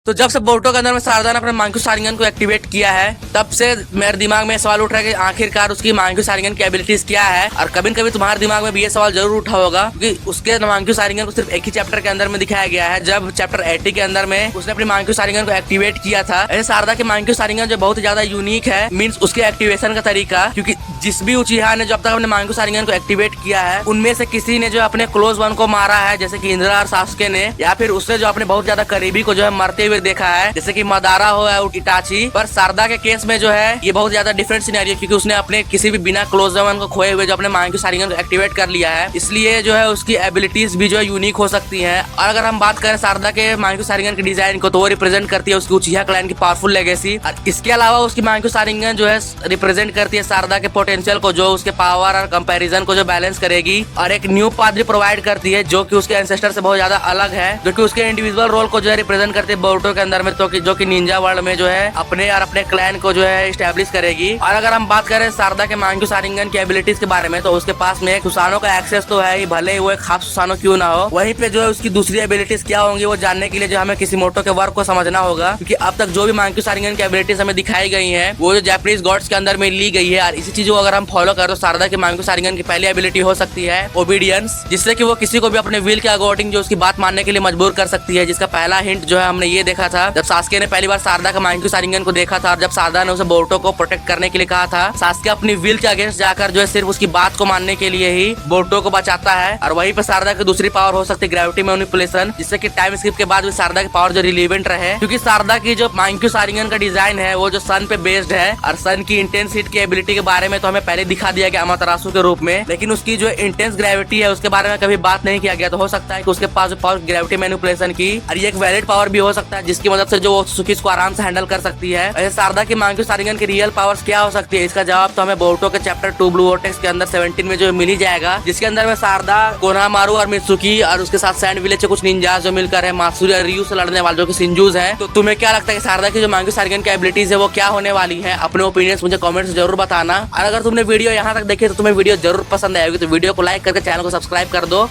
तो जब से बोरुतो के अंदर में शारदा ने अपने मांग्यू शारिंगन को एक्टिवेट किया है, तब से मेरे दिमाग में सवाल उठ रहा है कि आखिरकार उसकी मांग्यू शारिंगन की एबिलिटीज क्या है। और कभी न कभी तुम्हारे दिमाग में भी ये सवाल जरूर उठा होगा, क्योंकि उसके मांग्यू शारिंगन को सिर्फ एक ही चैप्टर के अंदर में दिखाया गया है, जब चैप्टर 80 के अंदर में उसने अपनी मांग्यू शारिंगन को एक्टिवेट किया था। ऐसे शारदा की मांग्यू शारिंगन जो बहुत ही ज्यादा यूनिक है, मीन्स उसके एक्टिवेशन का तरीका, क्योंकि जिस भी उचिहा ने जब तक अपने मांग्यू शारिंगन को एक्टिवेट किया है, उनमें से किसी ने जो अपने क्लोज वन को मारा है, जैसे कि इंद्रा और सासुके ने, या फिर उससे जो अपने बहुत ज्यादा करीबी को जो है मरते हुए देखा है, जैसे कि मदारा हो या इटाची। पर शारदा के केस में जो है ये बहुत ज्यादा डिफरेंट सिनेरियो, क्योंकि उसने अपने किसी भी बिना क्लोज वन को खोए हुए जो अपने मांग्यू शारिंगन को एक्टिवेट कर लिया है, इसलिए जो है उसकी एबिलिटीज भी जो है यूनिक हो सकती है। और अगर हम बात करें शारदा के मांग्यू शारिंगन के डिजाइन को, तो वो रिप्रेजेंट करती है उसकी उचिहा क्लैन की पावरफुल लेगेसी। और इसके अलावा उसकी मांग्यू शारिंगन जो है रिप्रेजेंट करती है शारदा के पोटेंशियल को, जो उसके पावर और कंपैरिजन को जो बैलेंस करेगी। और एक न्यू पाथ भी प्रोवाइड करती है, जो कि उसके एंसेस्टर से बहुत ज्यादा अलग है, जो कि उसके इंडिविजुअल रोल को जो है रिप्रेजेंट करती है बोरुतो के अंदर में, तो जो कि निंजा वर्ल्ड में जो है अपने और अपने क्लैन को जो है स्टैब्लिश करेगी। और अगर हम बात करें शारदा के मांग्यू शारिंगन की एबिलिटीज के बारे में, तो उसके पास में एक सुसानो का एक्सेस तो है ही, भले ही वो एक हाफ सुसानो क्यों ना हो। वहीं पे जो है उसकी दूसरी एबिलिटीज क्या होंगी, वो जानने के लिए जो हमें किसिमोटो के वर्क को समझना होगा, क्योंकि अब तक जो भी मांग्यू शारिंगन की एबिलिटीज हमें दिखाई गई है, वो जो जापानीज गॉड्स के अंदर में ली गई है। और इसी चीज को अगर हम फॉलो करें, तो शारदा के मांग्यू शारिंगन की पहली एबिलिटी हो सकती है ओबीडियंस, जिससे कि वो किसी को भी अपने विल के अकॉर्डिंग जो उसकी बात मानने के लिए मजबूर कर सकती है। जिसका पहला हिंट जो है हमने ये देखा था जब सासुके ने पहली बार शारदा का मांग्यू शारिंगन को देखा था, और जब शारदा ने उसे बोरुतो को प्रोटेक्ट करने के लिए कहा था, सासुके अपनी विल के अगेंस्ट जाकर जो है सिर्फ उसकी बात को मानने के लिए ही बोरुतो को बचाता है। और वहीं पर शारदा की दूसरी पावर हो सकती है ग्रेविटी मैनिपुलेशन, जिससे कि टाइम स्किप के बाद भी शारदा की पावर जो रिलीवेंट रहे, क्योंकि शारदा की जो मांग्यू शारिंगन का डिजाइन है वो जो सन पे बेस्ड है। और सन की इंटेंस हीट की एबिलिटी के बारे में तो हमें पहले दिखा दिया गया अमातेरासु के रूप में, लेकिन उसकी जो इंटेंस ग्रेविटी है उसके बारे में कभी बात नहीं किया गया। तो हो सकता है कि उसके पास जो पावर ग्रेविटी मैनिपुलेशन की, और ये एक वैलिड पावर भी हो सकता है, जिसकी मदद से जो वो सुकीस को आराम से हैंडल कर सकती है। ऐसे शारदा की मांग्यू शारिंगन की रियल पावर्स क्या हो सकती है, इसका जवाब तो हमें बोरुतो के चैप्टर 2 ब्लू वोर्टेक्स के अंदर 17 में जो मिल ही जाएगा, जिसके अंदर में शारदा, कोनोहामारू और मित्सुकी और उसके साथ सैंड विलेज के कुछ निंजास जो मिलकर है मात्सुरी और रियू से लड़ने वाले जो कि सिंजूस हैं। तो तुम्हें क्या लगता है कि शारदा की जो मांग्यू शारिंगन की एबिलिटीज है वो क्या होने वाली है? अपने ओपिनियंस मुझे कमेंट्स जरूर बताना। और अगर तुमने वीडियो यहाँ तक देखी तो तुम्हें वीडियो जरूर पसंद आएगी, तो वीडियो को लाइक करके चैनल को सब्सक्राइब कर दो।